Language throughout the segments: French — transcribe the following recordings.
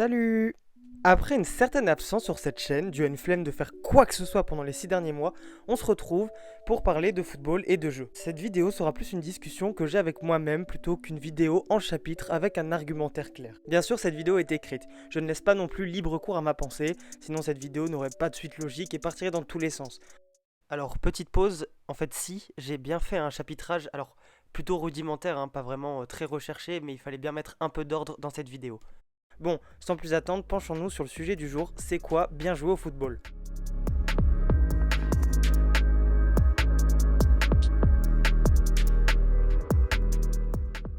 Salut! Après une certaine absence sur cette chaîne, due à une flemme de faire quoi que ce soit pendant les 6 derniers mois, on se retrouve pour parler de football et de jeux. Cette vidéo sera plus une discussion que j'ai avec moi-même plutôt qu'une vidéo en chapitre avec un argumentaire clair. Bien sûr, cette vidéo est écrite. Je ne laisse pas non plus libre cours à ma pensée, sinon cette vidéo n'aurait pas de suite logique et partirait dans tous les sens. Alors, petite pause, en fait si, j'ai bien fait un chapitrage, alors plutôt rudimentaire, pas vraiment très recherché, mais il fallait bien mettre un peu d'ordre dans cette vidéo. Bon, sans plus attendre, penchons-nous sur le sujet du jour, c'est quoi bien jouer au football?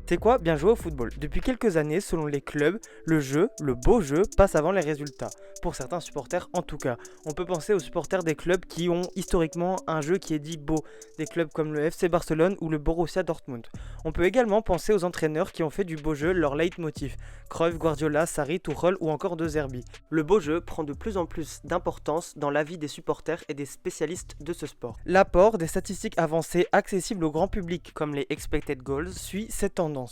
C'est quoi bien jouer au football? Depuis quelques années, selon les clubs, le jeu, le beau jeu, passe avant les résultats. Pour certains supporters en tout cas. On peut penser aux supporters des clubs qui ont historiquement un jeu qui est dit beau, des clubs comme le FC Barcelone ou le Borussia Dortmund. On peut également penser aux entraîneurs qui ont fait du beau jeu leur leitmotiv, Cruyff, Guardiola, Sarri, Tuchel ou encore De Zerbi. Le beau jeu prend de plus en plus d'importance dans la vie des supporters et des spécialistes de ce sport. L'apport des statistiques avancées accessibles au grand public comme les expected goals suit cette tendance.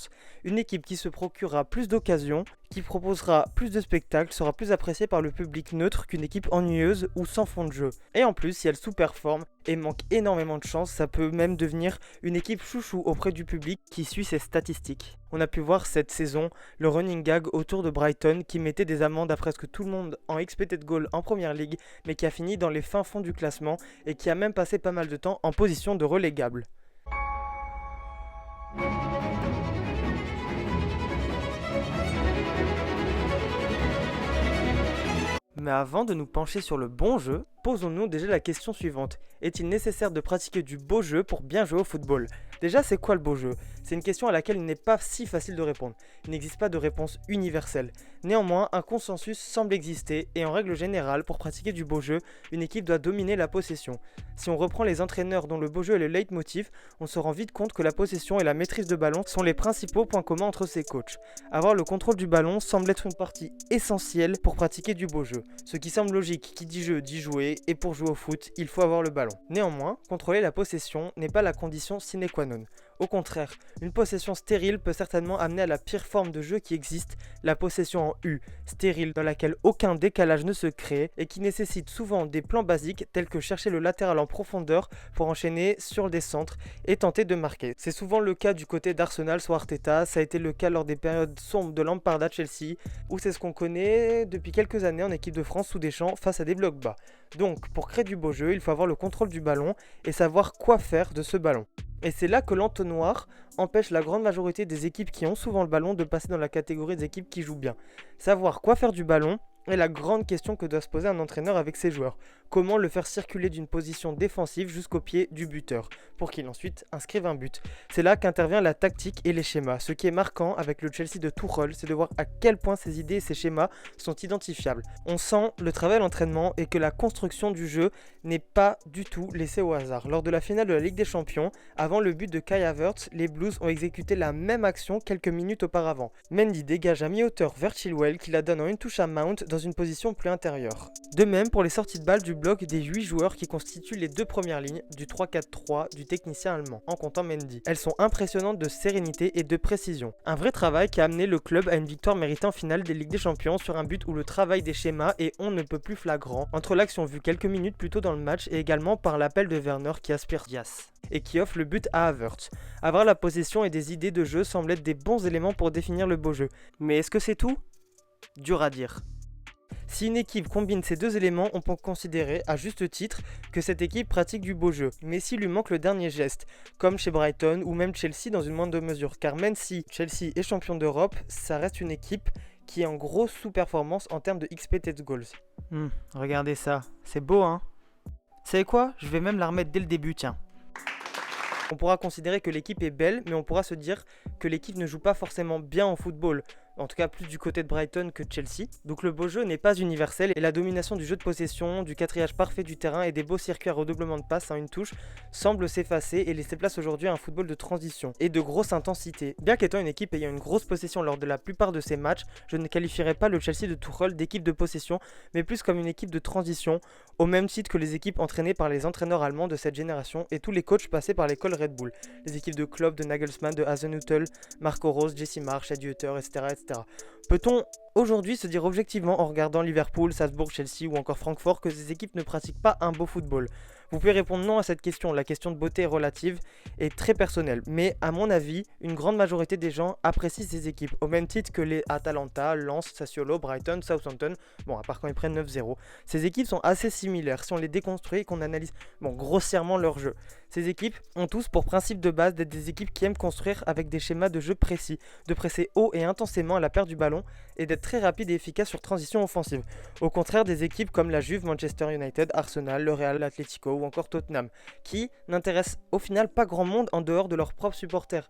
Une équipe qui se procurera plus d'occasions, qui proposera plus de spectacles, sera plus appréciée par le public neutre qu'une équipe ennuyeuse ou sans fond de jeu. Et en plus, si elle sous-performe et manque énormément de chance, ça peut même devenir une équipe chouchou auprès du public qui suit ses statistiques. On a pu voir cette saison le running gag autour de Brighton qui mettait des amendes à presque tout le monde en expected goal en première ligue, mais qui a fini dans les fins fonds du classement et qui a même passé pas mal de temps en position de relégable. Mais avant de nous pencher sur le bon jeu, posons-nous déjà la question suivante. Est-il nécessaire de pratiquer du beau jeu pour bien jouer au football? Déjà, c'est quoi le beau jeu? C'est une question à laquelle il n'est pas si facile de répondre. Il n'existe pas de réponse universelle. Néanmoins, un consensus semble exister et en règle générale, pour pratiquer du beau jeu, une équipe doit dominer la possession. Si on reprend les entraîneurs dont le beau jeu est le leitmotiv, on se rend vite compte que la possession et la maîtrise de ballon sont les principaux points communs entre ces coachs. Avoir le contrôle du ballon semble être une partie essentielle pour pratiquer du beau jeu. Ce qui semble logique, qui dit jeu dit jouer, et pour jouer au foot, il faut avoir le ballon. Néanmoins, contrôler la possession n'est pas la condition sine qua non. Au contraire, une possession stérile peut certainement amener à la pire forme de jeu qui existe, la possession en U, stérile, dans laquelle aucun décalage ne se crée et qui nécessite souvent des plans basiques tels que chercher le latéral en profondeur pour enchaîner sur des centres et tenter de marquer. C'est souvent le cas du côté d'Arsenal soit Arteta, ça a été le cas lors des périodes sombres de Lampard à Chelsea, ou c'est ce qu'on connaît depuis quelques années en équipe de France sous Deschamps face à des blocs bas. Donc, pour créer du beau jeu, il faut avoir le contrôle du ballon et savoir quoi faire de ce ballon. Et c'est là que l'entonnoir empêche la grande majorité des équipes qui ont souvent le ballon de passer dans la catégorie des équipes qui jouent bien. Savoir quoi faire du ballon est la grande question que doit se poser un entraîneur avec ses joueurs. Comment le faire circuler d'une position défensive jusqu'au pied du buteur, pour qu'il ensuite inscrive un but. C'est là qu'intervient la tactique et les schémas. Ce qui est marquant avec le Chelsea de Tuchel, c'est de voir à quel point ces idées et ces schémas sont identifiables. On sent le travail à l'entraînement et que la construction du jeu n'est pas du tout laissée au hasard. Lors de la finale de la Ligue des Champions, avant le but de Kai Havertz, les Blues ont exécuté la même action quelques minutes auparavant. Mendy dégage à mi-hauteur vers Chilwell qui la donne en une touche à Mount dans une position plus intérieure. De même pour les sorties de balles du bloc des 8 joueurs qui constituent les deux premières lignes du 3-4-3 du technicien allemand, en comptant Mendy. Elles sont impressionnantes de sérénité et de précision. Un vrai travail qui a amené le club à une victoire méritée en finale des Ligues des Champions sur un but où le travail des schémas est on ne peut plus flagrant, entre l'action vue quelques minutes plus tôt dans le match et également par l'appel de Werner qui aspire Dias et qui offre le but à Havertz. Avoir la possession et des idées de jeu semblent être des bons éléments pour définir le beau jeu. Mais est-ce que c'est tout? Dur à dire. Si une équipe combine ces deux éléments, on peut considérer, à juste titre, que cette équipe pratique du beau jeu. Mais s'il lui manque le dernier geste, comme chez Brighton ou même Chelsea dans une moindre mesure, car même si Chelsea est champion d'Europe, ça reste une équipe qui est en grosse sous-performance en termes de expected goals. Regardez ça, c'est beau hein? Vous savez quoi? Je vais même la remettre dès le début, tiens. On pourra considérer que l'équipe est belle, mais on pourra se dire que l'équipe ne joue pas forcément bien en football. En tout cas plus du côté de Brighton que de Chelsea. Donc le beau jeu n'est pas universel et la domination du jeu de possession, du quatriage parfait du terrain et des beaux circuits à redoublement de passes en une touche semble s'effacer et laisser place aujourd'hui à un football de transition et de grosse intensité. Bien qu'étant une équipe ayant une grosse possession lors de la plupart de ses matchs, je ne qualifierais pas le Chelsea de Tuchel d'équipe de possession, mais plus comme une équipe de transition, au même titre que les équipes entraînées par les entraîneurs allemands de cette génération et tous les coachs passés par l'école Red Bull. Les équipes de Klopp, de Nagelsmann, de Hasenhüttl, Marco Rose, Jesse Marsch, Adi Hutter, etc. Peut-on aujourd'hui se dire objectivement en regardant Liverpool, Salzbourg, Chelsea ou encore Francfort que ces équipes ne pratiquent pas un beau football? Vous pouvez répondre non à cette question, la question de beauté est relative et très personnelle, mais à mon avis, une grande majorité des gens apprécient ces équipes, au même titre que les Atalanta, Lens, Sassuolo, Brighton, Southampton, bon à part quand ils prennent 9-0. Ces équipes sont assez similaires si on les déconstruit et qu'on analyse grossièrement leur jeu. Ces équipes ont tous pour principe de base d'être des équipes qui aiment construire avec des schémas de jeu précis, de presser haut et intensément à la perte du ballon et d'être très rapide et efficace sur transition offensive. Au contraire des équipes comme la Juve, Manchester United, Arsenal, le Real, l'Atlético ou encore Tottenham, qui n'intéressent au final pas grand monde en dehors de leurs propres supporters.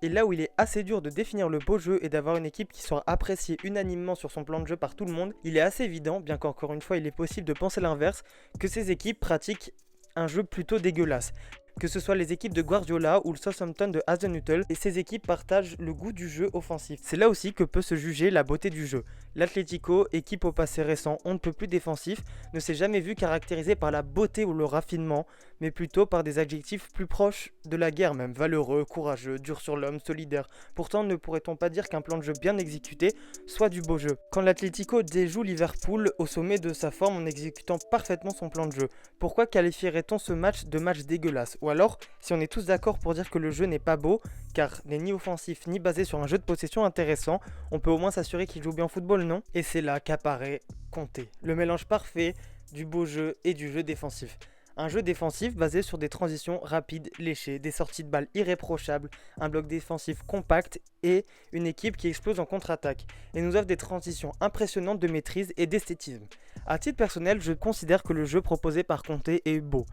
Et là où il est assez dur de définir le beau jeu et d'avoir une équipe qui soit appréciée unanimement sur son plan de jeu par tout le monde, il est assez évident, bien qu'encore une fois il est possible de penser l'inverse, que ces équipes pratiquent un jeu plutôt dégueulasse. Que ce soit les équipes de Guardiola ou le Southampton de Hasenhüttl, et ces équipes partagent le goût du jeu offensif. C'est là aussi que peut se juger la beauté du jeu. L'Atlético, équipe au passé récent on ne peut plus défensif, ne s'est jamais vu caractérisé par la beauté ou le raffinement, mais plutôt par des adjectifs plus proches de la guerre même, valeureux, courageux, dur sur l'homme, solidaire. Pourtant ne pourrait-on pas dire qu'un plan de jeu bien exécuté soit du beau jeu? Quand l'Atlético déjoue Liverpool au sommet de sa forme en exécutant parfaitement son plan de jeu, pourquoi qualifierait-on ce match de match dégueulasse? Ou alors, si on est tous d'accord pour dire que le jeu n'est pas beau, car n'est ni offensif ni basé sur un jeu de possession intéressant, on peut au moins s'assurer qu'il joue bien au football, non? Et c'est là qu'apparaît Conte, le mélange parfait du beau jeu et du jeu défensif. Un jeu défensif basé sur des transitions rapides, léchées, des sorties de balles irréprochables, un bloc défensif compact et une équipe qui explose en contre-attaque et nous offre des transitions impressionnantes de maîtrise et d'esthétisme. À titre personnel, je considère que le jeu proposé par Conte est beau.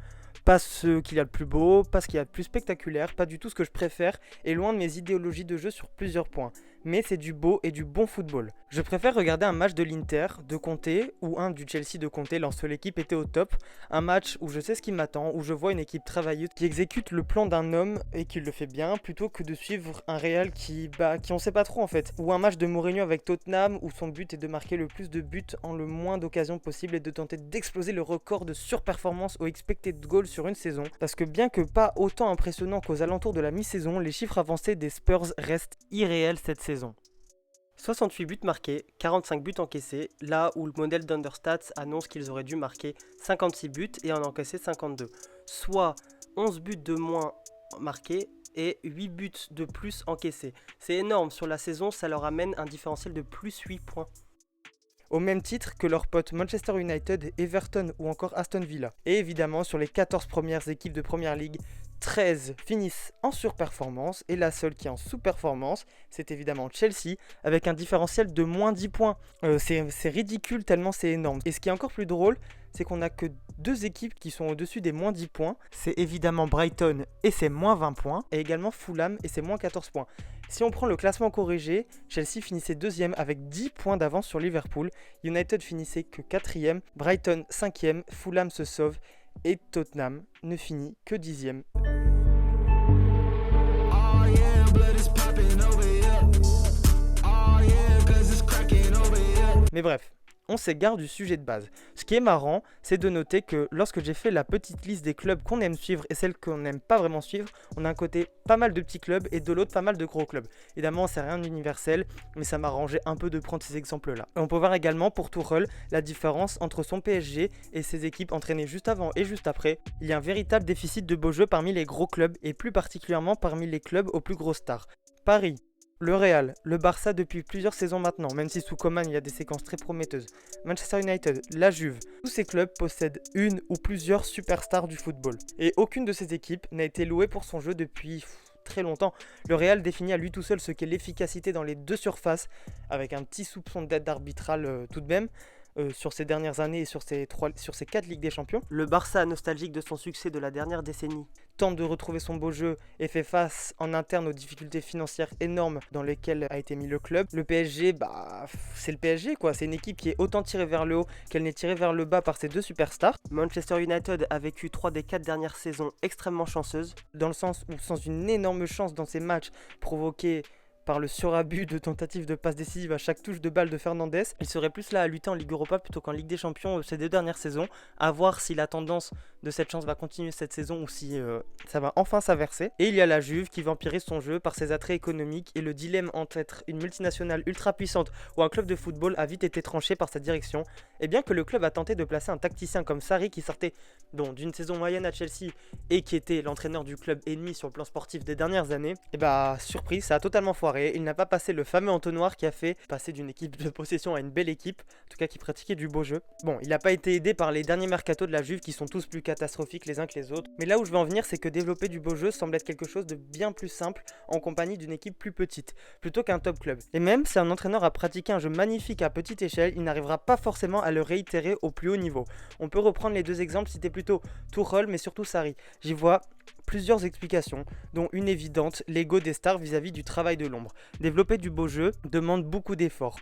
Pas ce qu'il y a de plus beau, pas ce qu'il y a de plus spectaculaire, pas du tout ce que je préfère, et loin de mes idéologies de jeu sur plusieurs points. Mais c'est du beau et du bon football. Je préfère regarder un match de l'Inter, de Conte, ou un du Chelsea de Conte lorsque l'équipe était au top, un match où je sais ce qui m'attend, où je vois une équipe travailleuse qui exécute le plan d'un homme et qui le fait bien, plutôt que de suivre un Real qui on sait pas trop en fait, ou un match de Mourinho avec Tottenham où son but est de marquer le plus de buts en le moins d'occasions possible et de tenter d'exploser le record de surperformance au expected goal sur une saison, parce que bien que pas autant impressionnant qu'aux alentours de la mi-saison, les chiffres avancés des Spurs restent irréels cette saison. 68 buts marqués, 45 buts encaissés, là où le modèle d'Understats annonce qu'ils auraient dû marquer 56 buts et en encaisser 52, soit 11 buts de moins marqués et 8 buts de plus encaissés. C'est énorme, sur la saison ça leur amène un différentiel de plus 8 points. Au même titre que leurs potes Manchester United, Everton ou encore Aston Villa. Et évidemment sur les 14 premières équipes de Premier League, 13 finissent en surperformance et la seule qui est en sous-performance, c'est évidemment Chelsea avec un différentiel de moins 10 points. C'est ridicule tellement c'est énorme. Et ce qui est encore plus drôle, c'est qu'on n'a que deux équipes qui sont au-dessus des moins 10 points. C'est évidemment Brighton et c'est moins 20 points, et également Fulham et c'est moins 14 points. Si on prend le classement corrigé, Chelsea finissait 2e avec 10 points d'avance sur Liverpool, United finissait que 4e, Brighton 5e, Fulham se sauve et Tottenham ne finit que 10e. Mais bref, on s'égare du sujet de base. Ce qui est marrant, c'est de noter que lorsque j'ai fait la petite liste des clubs qu'on aime suivre et celles qu'on n'aime pas vraiment suivre, on a un côté pas mal de petits clubs et de l'autre pas mal de gros clubs. Évidemment, c'est rien d'universel, mais ça m'a arrangé un peu de prendre ces exemples-là. Et on peut voir également pour Tuchel la différence entre son PSG et ses équipes entraînées juste avant et juste après. Il y a un véritable déficit de beau jeu parmi les gros clubs et plus particulièrement parmi les clubs aux plus grosses stars. Paris, le Real, le Barça depuis plusieurs saisons maintenant, même si sous Koeman il y a des séquences très prometteuses. Manchester United, la Juve, tous ces clubs possèdent une ou plusieurs superstars du football. Et aucune de ces équipes n'a été louée pour son jeu depuis très longtemps. Le Real définit à lui tout seul ce qu'est l'efficacité dans les deux surfaces, avec un petit soupçon d'aide arbitrale tout de même. Sur ces dernières années et sur ces 4 Ligues des Champions. Le Barça, nostalgique de son succès de la dernière décennie, tente de retrouver son beau jeu et fait face en interne aux difficultés financières énormes dans lesquelles a été mis le club. Le PSG, c'est le PSG quoi, c'est une équipe qui est autant tirée vers le haut qu'elle n'est tirée vers le bas par ses deux superstars. Manchester United a vécu 3 des 4 dernières saisons extrêmement chanceuses, dans le sens où sans une énorme chance dans ses matchs provoqués par le surabus de tentatives de passes décisives à chaque touche de balle de Fernandes. Il serait plus là à lutter en Ligue Europa plutôt qu'en Ligue des Champions ces 2 dernières saisons. À voir si la tendance de cette chance va continuer cette saison ou si ça va enfin s'inverser. Et il y a la Juve qui vampirise son jeu par ses attraits économiques, et le dilemme entre être une multinationale ultra puissante ou un club de football a vite été tranché par sa direction. Et bien que le club a tenté de placer un tacticien comme Sarri qui sortait d'une saison moyenne à Chelsea et qui était l'entraîneur du club ennemi sur le plan sportif des dernières années, et surprise, ça a totalement foiré. Il n'a pas passé le fameux entonnoir qui a fait passer d'une équipe de possession à une belle équipe, en tout cas qui pratiquait du beau jeu. Bon, il n'a pas été aidé par les derniers mercatos de la Juve qui sont tous plus catastrophiques les uns que les autres, mais là où je veux en venir, c'est que développer du beau jeu semble être quelque chose de bien plus simple en compagnie d'une équipe plus petite, plutôt qu'un top club. Et même si un entraîneur a pratiqué un jeu magnifique à petite échelle, il n'arrivera pas forcément à le réitérer au plus haut niveau. On peut reprendre les 2 exemples cités plus tôt, Tuchel mais surtout Sarri. J'y vois plusieurs explications, dont une évidente, l'ego des stars vis-à-vis du travail de l'ombre. Développer du beau jeu demande beaucoup d'efforts.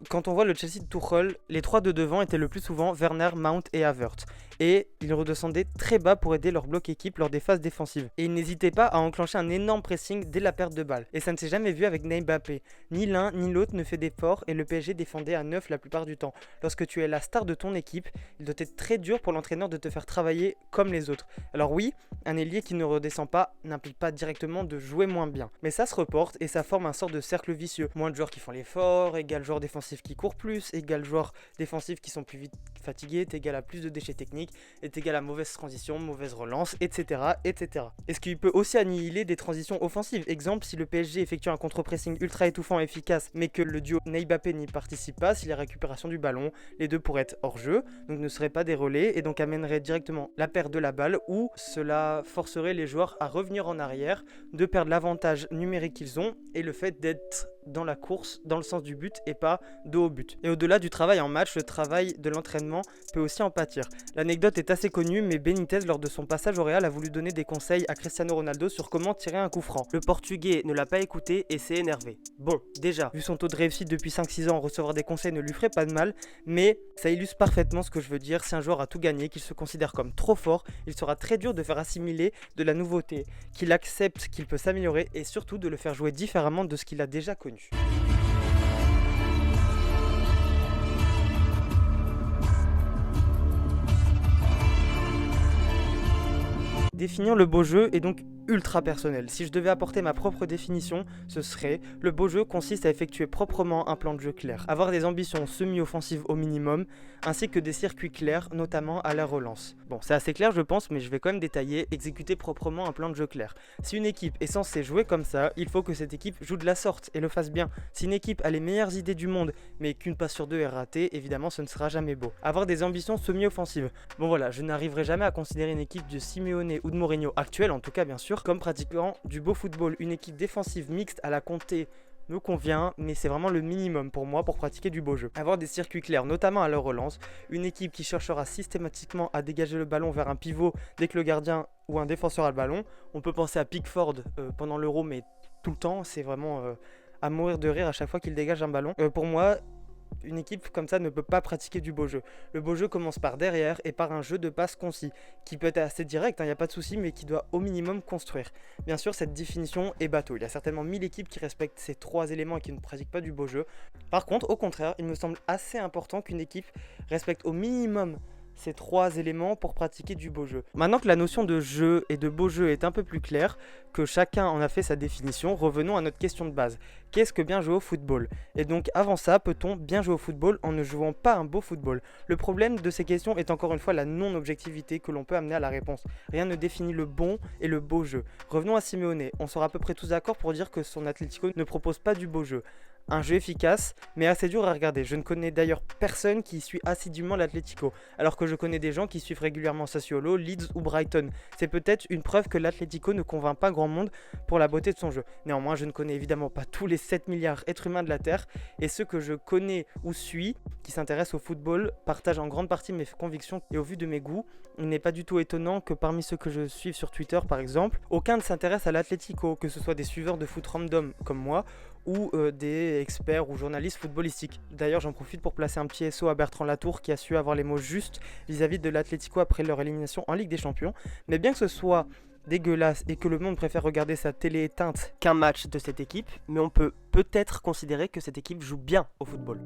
Quand on voit le Chelsea de Tuchel, les 3 de devant étaient le plus souvent Werner, Mount et Havertz. Et ils redescendaient très bas pour aider leur bloc équipe lors des phases défensives. Et ils n'hésitaient pas à enclencher un énorme pressing dès la perte de balle. Et ça ne s'est jamais vu avec Mbappé. Ni l'un ni l'autre ne fait d'efforts et le PSG défendait à 9 la plupart du temps. Lorsque tu es la star de ton équipe, il doit être très dur pour l'entraîneur de te faire travailler comme les autres. Alors oui, un ailier qui ne redescend pas n'implique pas directement de jouer moins bien. Mais ça se reporte et ça forme un sort de cercle vicieux. Moins de joueurs qui font l'effort, égale joueurs défensifs qui courent plus, égale joueurs défensifs qui sont plus vite fatigués, est égal à plus de déchets techniques, est égal à mauvaise transition, mauvaise relance, etc. etc. Et ce qui peut aussi annihiler des transitions offensives. Exemple, si le PSG effectue un contre-pressing ultra étouffant et efficace, mais que le duo Mbappé n'y participe pas, si la récupération du ballon, les deux pourraient être hors jeu, donc ne seraient pas des relais, et donc amèneraient directement la perte de la balle, ou cela forcerait les joueurs à revenir en arrière, de perdre l'avantage numérique qu'ils ont, et le fait d'être dans la course, dans le sens du but et pas dos au but. Et au-delà du travail en match, le travail de l'entraînement peut aussi en pâtir. L'anecdote est assez connue, mais Benitez, lors de son passage au Real, a voulu donner des conseils à Cristiano Ronaldo sur comment tirer un coup franc. Le Portugais ne l'a pas écouté et s'est énervé. Bon, déjà, vu son taux de réussite depuis 5-6 ans, recevoir des conseils ne lui ferait pas de mal, mais ça illustre parfaitement ce que je veux dire. Si un joueur a tout gagné, qu'il se considère comme trop fort, il sera très dur de faire assimiler de la nouveauté, qu'il accepte qu'il peut s'améliorer et surtout de le faire jouer différemment de ce qu'il a déjà connu. Définir le beau jeu est donc ultra personnel. Si je devais apporter ma propre définition, ce serait: le beau jeu consiste à effectuer proprement un plan de jeu clair, avoir des ambitions semi-offensives au minimum, ainsi que des circuits clairs, notamment à la relance. Bon, c'est assez clair je pense, mais je vais quand même détailler: exécuter proprement un plan de jeu clair. Si une équipe est censée jouer comme ça, il faut que cette équipe joue de la sorte et le fasse bien. Si une équipe a les meilleures idées du monde, mais qu'une passe sur 2 est ratée, évidemment ce ne sera jamais beau. Avoir des ambitions semi-offensives. Bon voilà, je n'arriverai jamais à considérer une équipe de Simeone ou de Mourinho, actuelle en tout cas bien sûr, comme pratiquant du beau football. Une équipe défensive mixte à la Conte me convient, mais c'est vraiment le minimum pour moi pour pratiquer du beau jeu. Avoir des circuits clairs, notamment à leur relance, une équipe qui cherchera systématiquement à dégager le ballon vers un pivot dès que le gardien ou un défenseur a le ballon. On peut penser à Pickford pendant l'Euro, mais tout le temps, c'est vraiment à mourir de rire à chaque fois qu'il dégage un ballon. Pour moi, une équipe comme ça ne peut pas pratiquer du beau jeu. Le beau jeu commence par derrière et par un jeu de passe concis, qui peut être assez direct, il n'y a pas de souci, mais qui doit au minimum construire. Bien sûr, cette définition est bateau. Il y a certainement 1000 équipes qui respectent ces 3 éléments et qui ne pratiquent pas du beau jeu. Par contre, au contraire, il me semble assez important qu'une équipe respecte au minimum ces 3 éléments pour pratiquer du beau jeu. Maintenant que la notion de jeu et de beau jeu est un peu plus claire, que chacun en a fait sa définition, revenons à notre question de base. Qu'est-ce que bien jouer au football ? Et donc avant ça, peut-on bien jouer au football en ne jouant pas un beau football ? Le problème de ces questions est encore une fois la non-objectivité que l'on peut amener à la réponse. Rien ne définit le bon et le beau jeu. Revenons à Simeone, on sera à peu près tous d'accord pour dire que son Atlético ne propose pas du beau jeu. Un jeu efficace, mais assez dur à regarder. Je ne connais d'ailleurs personne qui suit assidûment l'Atlético, alors que je connais des gens qui suivent régulièrement Sassuolo, Leeds ou Brighton. C'est peut-être une preuve que l'Atlético ne convainc pas grand monde pour la beauté de son jeu. Néanmoins, je ne connais évidemment pas tous les 7 milliards d'êtres humains de la Terre, et ceux que je connais ou suis, qui s'intéressent au football, partagent en grande partie mes convictions et au vu de mes goûts. Il n'est pas du tout étonnant que parmi ceux que je suis sur Twitter par exemple, aucun ne s'intéresse à l'Atlético, que ce soit des suiveurs de foot random comme moi, ou des experts ou journalistes footballistiques. D'ailleurs, j'en profite pour placer un petit SO à Bertrand Latour qui a su avoir les mots justes vis-à-vis de l'Atlético après leur élimination en Ligue des Champions. Mais bien que ce soit dégueulasse et que le monde préfère regarder sa télé éteinte qu'un match de cette équipe, mais on peut peut-être considérer que cette équipe joue bien au football.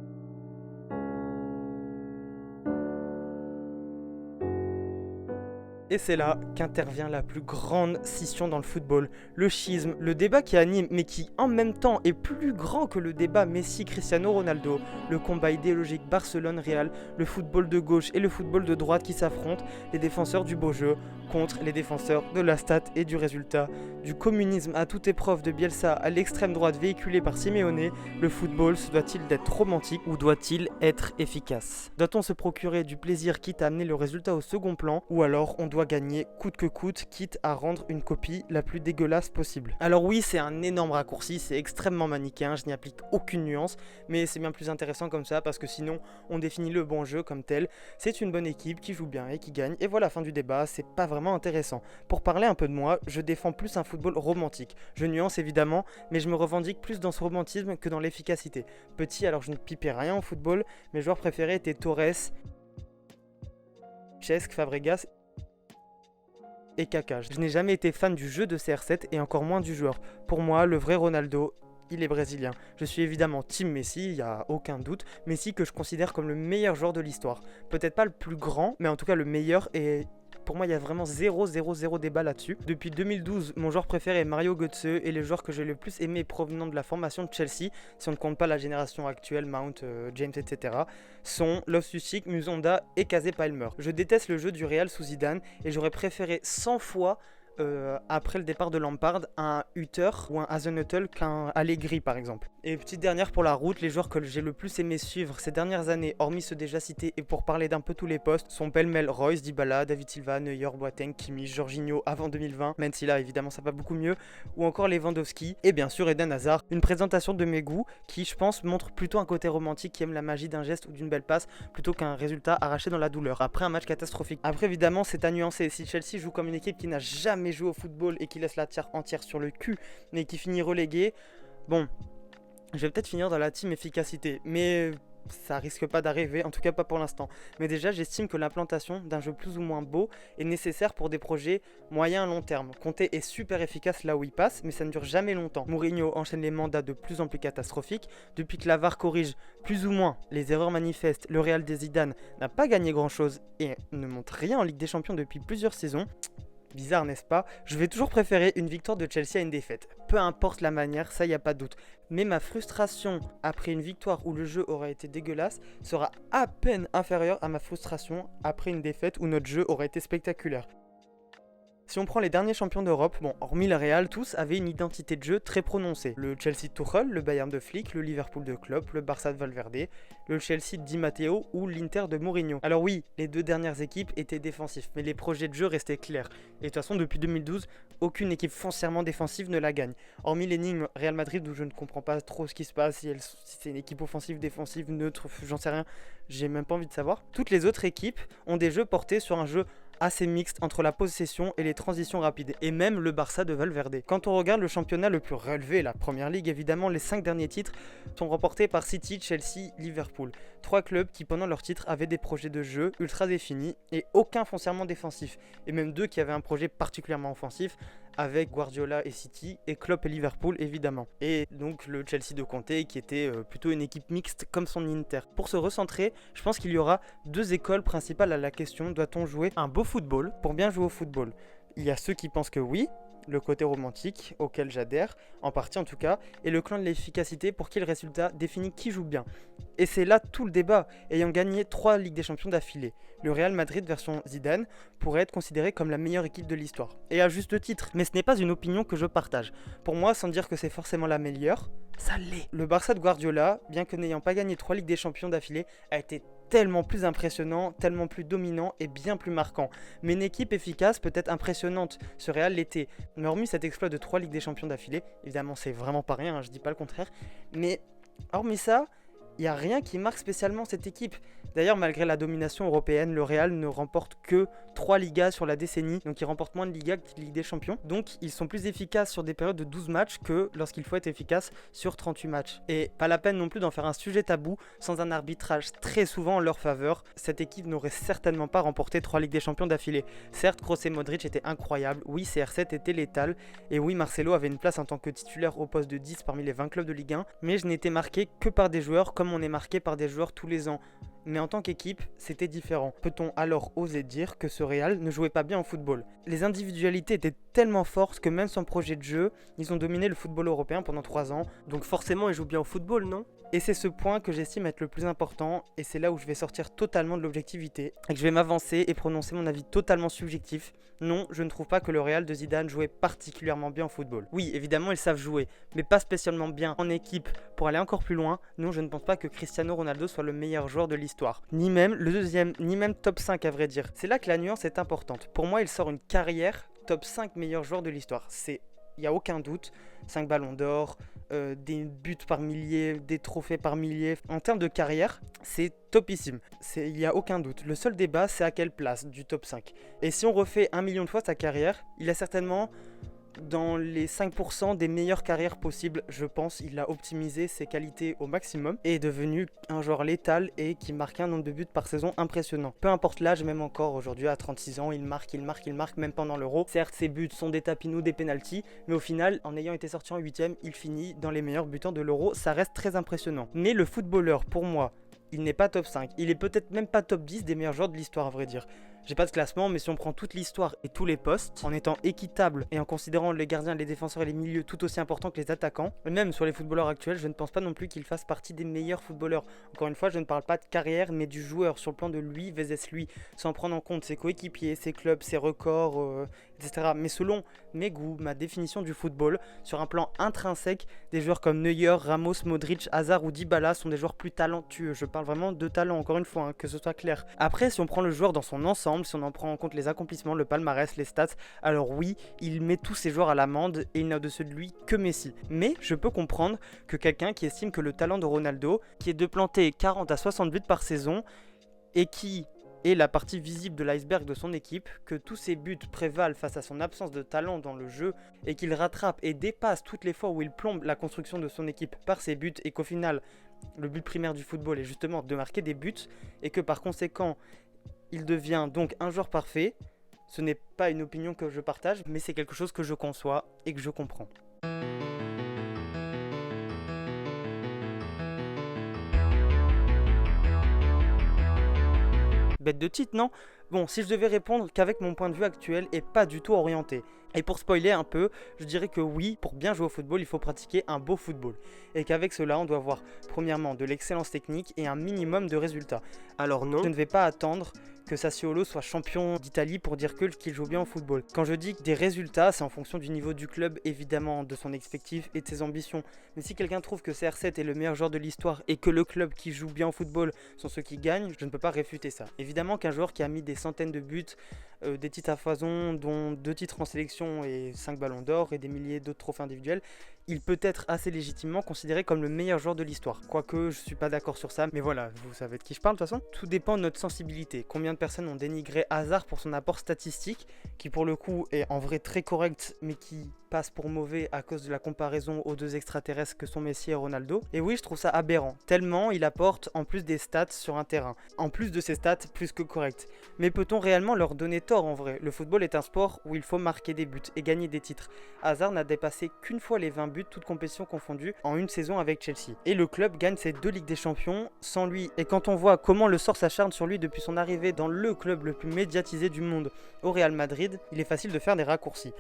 Et c'est là qu'intervient la plus grande scission dans le football, le schisme, le débat qui anime mais qui en même temps est plus grand que le débat Messi-Cristiano Ronaldo, le combat idéologique Barcelone-Real, le football de gauche et le football de droite qui s'affrontent, les défenseurs du beau jeu contre les défenseurs de la stat et du résultat, du communisme à toute épreuve de Bielsa à l'extrême droite véhiculée par Simeone, le football se doit-il d'être romantique ou doit-il être efficace? Doit-on se procurer du plaisir quitte à amener le résultat au second plan ou alors on doit gagner coûte que coûte, quitte à rendre une copie la plus dégueulasse possible. Alors oui, c'est un énorme raccourci, c'est extrêmement manichéen, je n'y applique aucune nuance, mais c'est bien plus intéressant comme ça parce que sinon on définit le bon jeu comme tel. C'est une bonne équipe qui joue bien et qui gagne, et voilà, fin du débat, c'est pas vraiment intéressant. Pour parler un peu de moi, je défends plus un football romantique. Je nuance évidemment, mais je me revendique plus dans ce romantisme que dans l'efficacité. Petit, alors je ne pipais rien au football, mes joueurs préférés étaient Torres, Cesc, Fabregas et Kaka. Je n'ai jamais été fan du jeu de CR7 et encore moins du joueur. Pour moi, le vrai Ronaldo, il est brésilien. Je suis évidemment team Messi, il n'y a aucun doute. Messi que je considère comme le meilleur joueur de l'histoire. Peut-être pas le plus grand, mais en tout cas le meilleur, et pour moi, il y a vraiment 0 débat là-dessus. Depuis 2012, mon joueur préféré est Mario Götze et les joueurs que j'ai le plus aimé provenant de la formation de Chelsea, si on ne compte pas la génération actuelle, Mount, James, etc., sont Loftus-Cheek, Musonda et Kazé Palmer. Je déteste le jeu du Real sous Zidane et j'aurais préféré 100 fois après le départ de Lampard, un Hutter ou un Hasenhüttl qu'un Allegri par exemple. Et petite dernière pour la route, les joueurs que j'ai le plus aimé suivre ces dernières années, hormis ceux déjà cités et pour parler d'un peu tous les postes, sont pêle-mêle Royce, Dybala, David Silva, Neuer, Boateng, Kimmich, Jorginho avant 2020, même si là évidemment ça va beaucoup mieux, ou encore Lewandowski et bien sûr Eden Hazard. Une présentation de mes goûts qui je pense montre plutôt un côté romantique qui aime la magie d'un geste ou d'une belle passe plutôt qu'un résultat arraché dans la douleur après un match catastrophique. Après évidemment c'est à nuancer, si Chelsea joue comme une équipe qui n'a jamais joué au football et qui laisse la terre entière sur le cul mais qui finit relégué, bon, je vais peut-être finir dans la team efficacité, mais ça risque pas d'arriver, en tout cas pas pour l'instant. Mais déjà, j'estime que l'implantation d'un jeu plus ou moins beau est nécessaire pour des projets moyen à long terme. Conte est super efficace là où il passe, mais ça ne dure jamais longtemps. Mourinho enchaîne les mandats de plus en plus catastrophiques. Depuis que la VAR corrige plus ou moins les erreurs manifestes, le Real de Zidane n'a pas gagné grand-chose et ne monte rien en Ligue des Champions depuis plusieurs saisons. Bizarre, n'est-ce pas? Je vais toujours préférer une victoire de Chelsea à une défaite. Peu importe la manière, ça y a pas de doute. Mais ma frustration après une victoire où le jeu aurait été dégueulasse sera à peine inférieure à ma frustration après une défaite où notre jeu aurait été spectaculaire. Si on prend les derniers champions d'Europe, bon, hormis le Real, tous avaient une identité de jeu très prononcée. Le Chelsea de Tuchel, le Bayern de Flick, le Liverpool de Klopp, le Barça de Valverde, le Chelsea de Di Matteo ou l'Inter de Mourinho. Alors oui, les deux dernières équipes étaient défensifs, mais les projets de jeu restaient clairs. Et de toute façon, depuis 2012, aucune équipe foncièrement défensive ne la gagne. Hormis l'énigme Real Madrid où je ne comprends pas trop ce qui se passe, si c'est une équipe offensive, défensive, neutre, j'en sais rien, j'ai même pas envie de savoir. Toutes les autres équipes ont des jeux portés sur un jeu assez mixte entre la possession et les transitions rapides, et même le Barça de Valverde. Quand on regarde le championnat le plus relevé, la Première Ligue, évidemment les 5 derniers titres sont remportés par City, Chelsea, Liverpool. 3 clubs qui pendant leur titre avaient des projets de jeu ultra définis et aucun foncièrement défensif, et même 2 qui avaient un projet particulièrement offensif avec Guardiola et City, et Klopp et Liverpool évidemment. Et donc le Chelsea de Conte qui était plutôt une équipe mixte comme son Inter. Pour se recentrer, je pense qu'il y aura 2 écoles principales à la question: doit-on jouer un beau football pour bien jouer au football? Il y a ceux qui pensent que oui, le côté romantique auquel j'adhère, en partie en tout cas, et le clan de l'efficacité pour qui le résultat définit qui joue bien. Et c'est là tout le débat, ayant gagné 3 Ligues des Champions d'affilée. Le Real Madrid version Zidane pourrait être considéré comme la meilleure équipe de l'histoire. Et à juste titre, mais ce n'est pas une opinion que je partage. Pour moi, sans dire que c'est forcément la meilleure, ça l'est. Le Barça de Guardiola, bien que n'ayant pas gagné 3 Ligues des Champions d'affilée, a été tellement plus impressionnant, tellement plus dominant et bien plus marquant. Mais une équipe efficace peut être impressionnante, ce Real l'était. Mais hormis cet exploit de 3 Ligues des Champions d'affilée, évidemment c'est vraiment pas rien, je dis pas le contraire, mais hormis ça, il n'y a rien qui marque spécialement cette équipe. D'ailleurs, malgré la domination européenne, le Real ne remporte que 3 Ligas sur la décennie, donc ils remportent moins de Ligas que de Ligue des Champions. Donc ils sont plus efficaces sur des périodes de 12 matchs que lorsqu'il faut être efficace sur 38 matchs. Et pas la peine non plus d'en faire un sujet tabou, sans un arbitrage très souvent en leur faveur, cette équipe n'aurait certainement pas remporté 3 Ligues des Champions d'affilée. Certes, Kroos et Modric étaient incroyables, oui CR7 était létal, et oui Marcelo avait une place en tant que titulaire au poste de 10 parmi les 20 clubs de Ligue 1, mais je n'étais marqué que par des joueurs comme on est marqué par des joueurs tous les ans. Mais en tant qu'équipe, c'était différent. Peut-on alors oser dire que ce Real ne jouait pas bien au football ? Les individualités étaient tellement fortes que même sans projet de jeu, ils ont dominé le football européen pendant 3 ans. Donc forcément, ils jouent bien au football, non ? Et c'est ce point que j'estime être le plus important, et c'est là où je vais sortir totalement de l'objectivité, et que je vais m'avancer et prononcer mon avis totalement subjectif. Non, je ne trouve pas que le Real de Zidane jouait particulièrement bien au football. Oui, évidemment, ils savent jouer, mais pas spécialement bien en équipe. Pour aller encore plus loin, non, je ne pense pas que Cristiano Ronaldo soit le meilleur joueur de l'histoire. Ni même le deuxième, ni même top 5 à vrai dire. C'est là que la nuance est importante. Pour moi, il sort une carrière top 5 meilleurs joueurs de l'histoire. Il n'y a aucun doute, 5 ballons d'or, des buts par milliers, des trophées par milliers. En termes de carrière, c'est topissime. Il n'y a aucun doute. Le seul débat, c'est à quelle place du top 5. Et si on refait 1 million de fois sa carrière, il a certainement dans les 5% des meilleures carrières possibles, je pense. Il a optimisé ses qualités au maximum et est devenu un joueur létal et qui marque un nombre de buts par saison impressionnant. Peu importe l'âge, même encore aujourd'hui à 36 ans, il marque même pendant l'Euro. Certes, ses buts sont des tapinous, des pénaltys, mais au final, en ayant été sorti en 8ème, il finit dans les meilleurs butants de l'Euro. Ça reste très impressionnant. Mais le footballeur, pour moi, il n'est pas top 5. Il est peut-être même pas top 10 des meilleurs joueurs de l'histoire, à vrai dire. J'ai pas de classement, mais si on prend toute l'histoire et tous les postes, en étant équitable et en considérant les gardiens, les défenseurs et les milieux tout aussi importants que les attaquants, même sur les footballeurs actuels, je ne pense pas non plus qu'il fasse partie des meilleurs footballeurs. Encore une fois, je ne parle pas de carrière, mais du joueur, sur le plan de lui vs lui, sans prendre en compte ses coéquipiers, ses clubs, ses records, etc. Mais selon mes goûts, ma définition du football, sur un plan intrinsèque, des joueurs comme Neuer, Ramos, Modric, Hazard ou Dybala sont des joueurs plus talentueux. Je parle vraiment de talent, encore une fois, que ce soit clair. Après, si on prend le joueur dans son ensemble, si on en prend en compte les accomplissements, le palmarès, les stats, alors oui, il met tous ses joueurs à l'amende et il n'a au-dessus de lui que Messi. Mais je peux comprendre que quelqu'un qui estime que le talent de Ronaldo, qui est de planter 40 à 60 buts par saison et qui est la partie visible de l'iceberg de son équipe, que tous ses buts prévalent face à son absence de talent dans le jeu et qu'il rattrape et dépasse toutes les fois où il plombe la construction de son équipe par ses buts et qu'au final, le but primaire du football est justement de marquer des buts et que par conséquent, il devient donc un joueur parfait. Ce n'est pas une opinion que je partage, mais c'est quelque chose que je conçois et que je comprends. Bête de titre, non ? Bon, si je devais répondre qu'avec mon point de vue actuel et pas du tout orienté. Et pour spoiler un peu, je dirais que oui, pour bien jouer au football, il faut pratiquer un beau football. Et qu'avec cela, on doit avoir premièrement de l'excellence technique et un minimum de résultats. Alors non. Je ne vais pas attendre que Sassuolo soit champion d'Italie pour dire qu'il joue bien au football. Quand je dis des résultats, c'est en fonction du niveau du club, évidemment, de son effectif et de ses ambitions. Mais si quelqu'un trouve que CR7 est le meilleur joueur de l'histoire et que le club qui joue bien au football sont ceux qui gagnent, je ne peux pas réfuter ça. Évidemment qu'un joueur qui a mis des centaines de buts, des titres à foison, dont 2 titres en sélection et 5 ballons d'or et des milliers d'autres trophées individuels, il peut être assez légitimement considéré comme le meilleur joueur de l'histoire. Quoique, je suis pas d'accord sur ça, mais voilà, vous savez de qui je parle de toute façon. Tout dépend de notre sensibilité. Combien de personnes ont dénigré Hazard pour son apport statistique, qui pour le coup est en vrai très correct, mais qui passe pour mauvais à cause de la comparaison aux 2 extraterrestres que sont Messi et Ronaldo. Et oui, je trouve ça aberrant, tellement il apporte en plus des stats sur un terrain. En plus de ces stats, plus que corrects. Mais peut-on réellement leur donner tort en vrai ? Le football est un sport où il faut marquer des buts et gagner des titres. Hazard n'a dépassé qu'une fois les 20 buts, toutes compétitions confondues, en une saison avec Chelsea. Et le club gagne ses 2 Ligues des Champions sans lui. Et quand on voit comment le sort s'acharne sur lui depuis son arrivée dans le club le plus médiatisé du monde, au Real Madrid, il est facile de faire des raccourcis.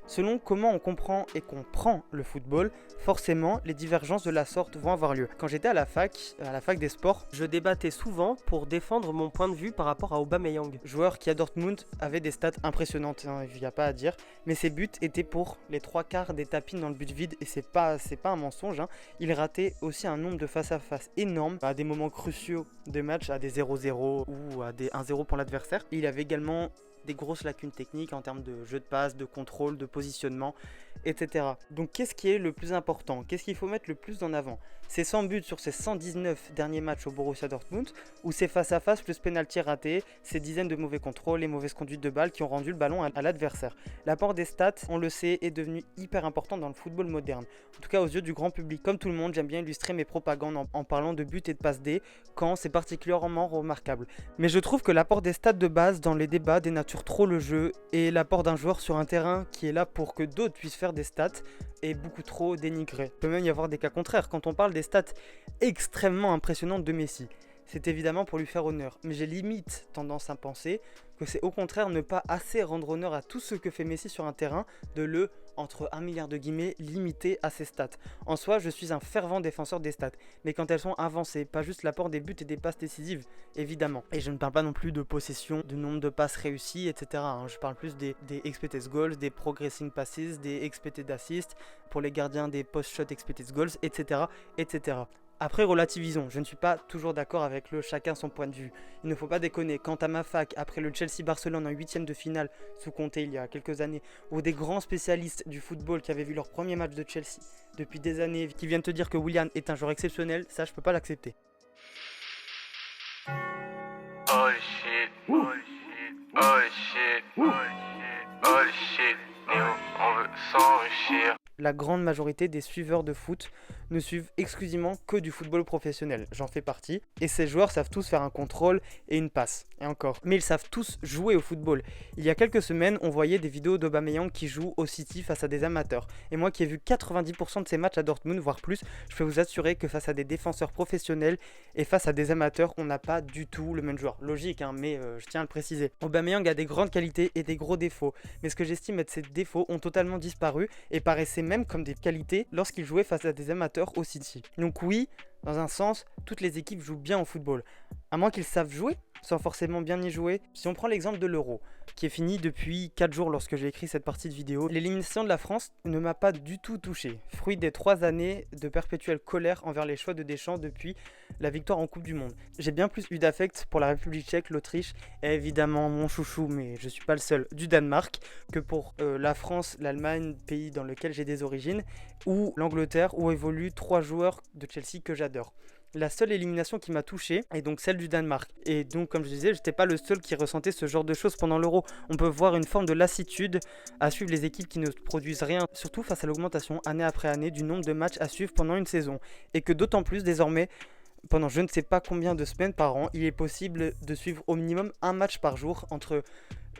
Selon comment on comprend et qu'on prend le football, forcément, les divergences de la sorte vont avoir lieu. Quand j'étais à la fac des sports, je débattais souvent pour défendre mon point de vue par rapport à Aubameyang. Joueur qui à Dortmund avait des stats impressionnantes, il n'y a pas à dire, mais ses buts étaient pour les 3/4 des tapines dans le but vide et c'est pas un mensonge. Il ratait aussi un nombre de face-à-face énorme à des moments cruciaux de match, à des 0-0 ou à des 1-0 pour l'adversaire. Il avait également des grosses lacunes techniques en termes de jeu de passe, de contrôle, de positionnement, etc. Donc qu'est-ce qui est le plus important? Qu'est-ce qu'il faut mettre le plus en avant? C'est 100 buts sur ses 119 derniers matchs au Borussia Dortmund, ou c'est face à face plus pénalty raté, ces dizaines de mauvais contrôles et mauvaises conduites de balles qui ont rendu le ballon à l'adversaire? L'apport des stats, on le sait, est devenu hyper important dans le football moderne, en tout cas aux yeux du grand public. Comme tout le monde, j'aime bien illustrer mes propagandes en parlant de buts et de passes D, quand c'est particulièrement remarquable. Mais je trouve que l'apport des stats de base dans les débats dénature trop le jeu, et l'apport d'un joueur sur un terrain qui est là pour que d'autres puissent faire des stats est beaucoup trop dénigré. Il peut même y avoir des cas contraires. Quand on parle des stats extrêmement impressionnantes de Messi, c'est évidemment pour lui faire honneur, mais j'ai limite tendance à penser que c'est au contraire ne pas assez rendre honneur à tout ce que fait Messi sur un terrain, de le, entre 1 milliard de guillemets, limiter à ses stats. En soi, je suis un fervent défenseur des stats, mais quand elles sont avancées, pas juste l'apport des buts et des passes décisives, évidemment. Et je ne parle pas non plus de possession, de nombre de passes réussies, etc. Je parle plus des expected goals, des progressing passes, des expected assists, pour les gardiens des post-shot expected goals, etc., etc. Après, relativisons, je ne suis pas toujours d'accord avec le chacun son point de vue. Il ne faut pas déconner, quant à ma fac, après le Chelsea-Barcelone en 8ème de finale, sous Conte il y a quelques années, ou des grands spécialistes du football qui avaient vu leur premier match de Chelsea depuis des années, qui viennent te dire que Willian est un joueur exceptionnel, ça je peux pas l'accepter. Oh shit, oh shit, oh shit, oh shit, oh shit, Néo, on veut s'enrichir. La grande majorité des suiveurs de foot ne suivent exclusivement que du football professionnel, j'en fais partie, et ces joueurs savent tous faire un contrôle et une passe, et encore. Mais ils savent tous jouer au football. Il y a quelques semaines, on voyait des vidéos d'Aubameyang qui joue au City face à des amateurs, et moi qui ai vu 90% de ces matchs à Dortmund, voire plus, je peux vous assurer que face à des défenseurs professionnels et face à des amateurs, on n'a pas du tout le même joueur. Logique, mais je tiens à le préciser. Aubameyang a des grandes qualités et des gros défauts, mais ce que j'estime être ses défauts ont totalement disparu et paraissaient même comme des qualités lorsqu'il jouait face à des amateurs au City. Donc oui, dans un sens, toutes les équipes jouent bien au football, à moins qu'ils savent jouer sans forcément bien y jouer. Si on prend l'exemple de l'Euro, qui est fini depuis 4 jours lorsque j'ai écrit cette partie de vidéo, l'élimination de la France ne m'a pas du tout touché, fruit des 3 années de perpétuelle colère envers les choix de Deschamps depuis la victoire en Coupe du Monde. J'ai bien plus eu d'affect pour la République tchèque, l'Autriche et évidemment mon chouchou, mais je suis pas le seul, du Danemark, que pour la France, l'Allemagne, pays dans lequel j'ai des origines, ou l'Angleterre où évoluent 3 joueurs de Chelsea que j'adore. La seule élimination qui m'a touché est donc celle du Danemark. Et donc, comme je disais, j'étais pas le seul qui ressentait ce genre de choses pendant l'Euro. On peut voir une forme de lassitude à suivre les équipes qui ne produisent rien, surtout face à l'augmentation année après année du nombre de matchs à suivre pendant une saison. Et que d'autant plus désormais, pendant je ne sais pas combien de semaines par an, il est possible de suivre au minimum un match par jour entre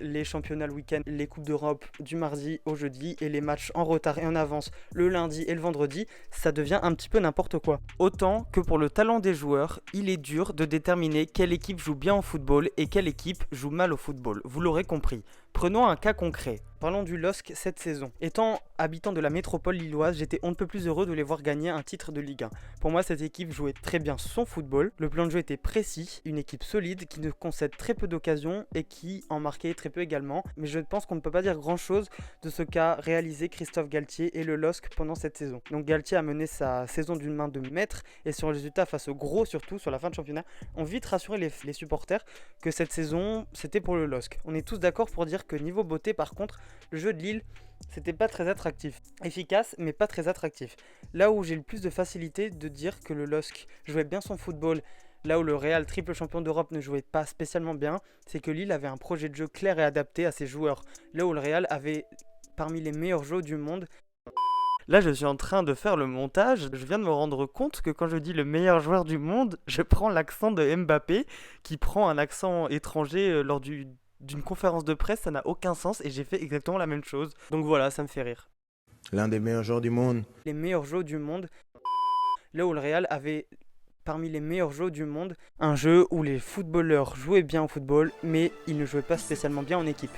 les championnats le week-end, les coupes d'Europe du mardi au jeudi et les matchs en retard et en avance le lundi et le vendredi, ça devient un petit peu n'importe quoi. Autant que pour le talent des joueurs, il est dur de déterminer quelle équipe joue bien au football et quelle équipe joue mal au football, vous l'aurez compris. Prenons un cas concret. Parlons du LOSC cette saison. Étant habitant de la métropole lilloise, j'étais on ne peut plus heureux de les voir gagner un titre de Ligue 1. Pour moi, cette équipe jouait très bien son football, le plan de jeu était précis, une équipe solide qui ne concède très peu d'occasions et qui en marquait très peu également. Mais je pense qu'on ne peut pas dire grand chose de ce qu'a réalisé Christophe Galtier et le LOSC pendant cette saison. Donc Galtier a mené sa saison d'une main de maître et son résultat face au gros, surtout sur la fin de championnat, ont vite rassuré les supporters que cette saison c'était pour le LOSC. On est tous d'accord pour dire que niveau beauté, par contre, le jeu de Lille, c'était pas très attractif. Efficace, mais pas très attractif. Là où j'ai le plus de facilité de dire que le LOSC jouait bien son football, là où le Real, triple champion d'Europe, ne jouait pas spécialement bien, c'est que Lille avait un projet de jeu clair et adapté à ses joueurs. Là où le Real avait parmi les meilleurs joueurs du monde. Là, je suis en train de faire le montage. Je viens de me rendre compte que quand je dis le meilleur joueur du monde, je prends l'accent de Mbappé, qui prend un accent étranger lors d'une conférence de presse. Ça n'a aucun sens et j'ai fait exactement la même chose. Donc voilà, ça me fait rire. L'un des meilleurs joueurs du monde. Les meilleurs joueurs du monde. Là où le Real avait parmi les meilleurs jeux du monde, un jeu où les footballeurs jouaient bien au football, mais ils ne jouaient pas spécialement bien en équipe.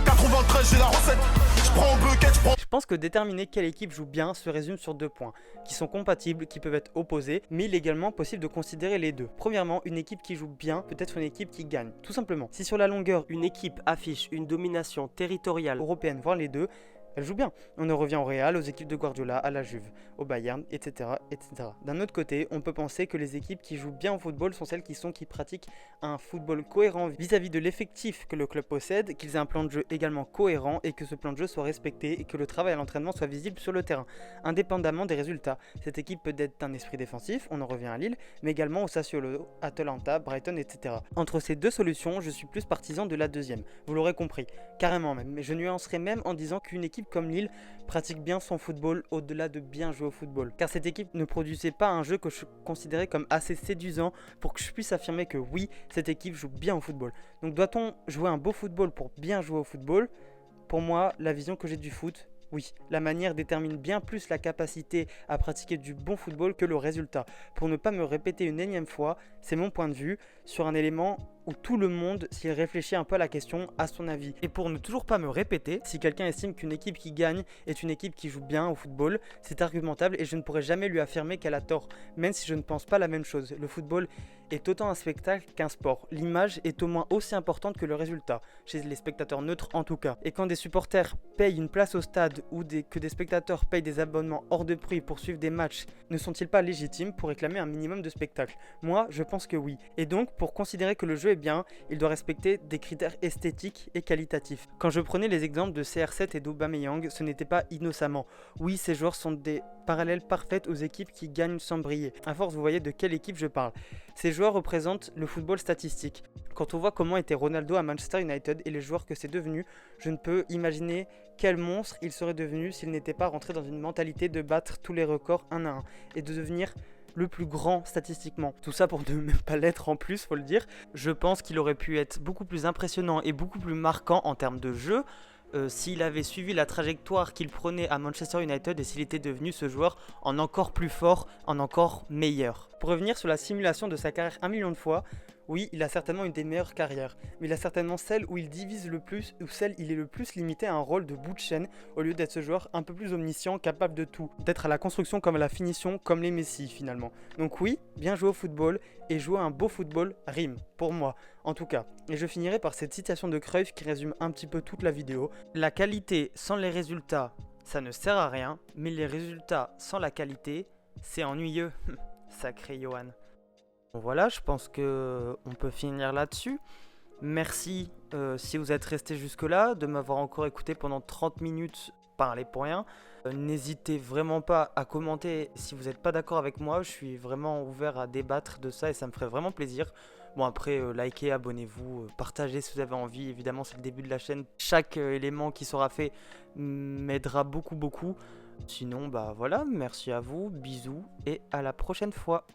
93, j'ai la recette. Je prends un bucket, Je pense que déterminer quelle équipe joue bien se résume sur 2 points, qui sont compatibles, qui peuvent être opposés, mais il est également possible de considérer les deux. Premièrement, une équipe qui joue bien peut être une équipe qui gagne, tout simplement. Si sur la longueur, Une équipe affiche une domination territoriale européenne, voire les deux, Elle joue bien. On en revient au Real, aux équipes de Guardiola, à la Juve, au Bayern, etc. etc. D'un autre côté, on peut penser que les équipes qui jouent bien au football sont celles qui pratiquent un football cohérent vis-à-vis de l'effectif que le club possède, qu'ils aient un plan de jeu également cohérent et que ce plan de jeu soit respecté et que le travail à l'entraînement soit visible sur le terrain, indépendamment des résultats. Cette équipe peut être d'un esprit défensif, on en revient à Lille, mais également au Sassuolo, Atalanta, Brighton, etc. Entre ces deux solutions, je suis plus partisan de la deuxième. Vous l'aurez compris, carrément même. Mais je nuancerai même en disant qu'une équipe comme Lille pratique bien son football au-delà de bien jouer au football. Car cette équipe ne produisait pas un jeu que je considérais comme assez séduisant pour que je puisse affirmer que oui, cette équipe joue bien au football. Donc doit-on jouer un beau football pour bien jouer au football ? Pour moi, la vision que j'ai du foot, oui, la manière détermine bien plus la capacité à pratiquer du bon football que le résultat. Pour ne pas me répéter une énième fois, c'est mon point de vue sur un élément où tout le monde, s'il réfléchit un peu à la question, a son avis. Et pour ne toujours pas me répéter, si quelqu'un estime qu'une équipe qui gagne est une équipe qui joue bien au football, c'est argumentable et je ne pourrai jamais lui affirmer qu'elle a tort, même si je ne pense pas la même chose. Le football est autant un spectacle qu'un sport. L'image est au moins aussi importante que le résultat, chez les spectateurs neutres en tout cas. Et quand des supporters payent une place au stade ou que des spectateurs payent des abonnements hors de prix pour suivre des matchs, ne sont-ils pas légitimes pour réclamer un minimum de spectacle ? Moi, je pense que oui. Et donc, pour considérer que le jeu est bien, il doit respecter des critères esthétiques et qualitatifs. Quand je prenais les exemples de CR7 et d'Aubameyang, ce n'était pas innocemment. Oui, ces joueurs sont des parallèles parfaits aux équipes qui gagnent sans briller. À force, vous voyez de quelle équipe je parle. Ces joueurs représentent le football statistique. Quand on voit comment était Ronaldo à Manchester United et les joueurs que c'est devenu, je ne peux imaginer quel monstre il serait devenu s'il n'était pas rentré dans une mentalité de battre tous les records un à un et de devenir le plus grand statistiquement. Tout ça pour ne même pas l'être en plus, faut le dire. Je pense qu'il aurait pu être beaucoup plus impressionnant et beaucoup plus marquant en termes de jeu s'il avait suivi la trajectoire qu'il prenait à Manchester United et s'il était devenu ce joueur en encore plus fort, en encore meilleur. Pour revenir sur la simulation de sa carrière 1 million de fois, oui, il a certainement une des meilleures carrières, mais il a certainement celle où il divise le plus, ou celle où il est le plus limité à un rôle de bout de chaîne, au lieu d'être ce joueur un peu plus omniscient, capable de tout, d'être à la construction comme à la finition, comme les Messi finalement. Donc oui, bien jouer au football, et jouer un beau football rime, pour moi, en tout cas. Et je finirai par cette citation de Cruyff qui résume un petit peu toute la vidéo. La qualité sans les résultats, ça ne sert à rien, mais les résultats sans la qualité, c'est ennuyeux. Sacré Johan. Bon, voilà, je pense que on peut finir là-dessus. Merci si vous êtes resté jusque-là, de m'avoir encore écouté pendant 30 minutes parler pour rien. N'hésitez vraiment pas à commenter si vous n'êtes pas d'accord avec moi. Je suis vraiment ouvert à débattre de ça et ça me ferait vraiment plaisir. Bon après, likez, abonnez-vous, partagez si vous avez envie. Évidemment, c'est le début de la chaîne. Chaque élément qui sera fait m'aidera beaucoup. Sinon, bah voilà, merci à vous, bisous et à la prochaine fois.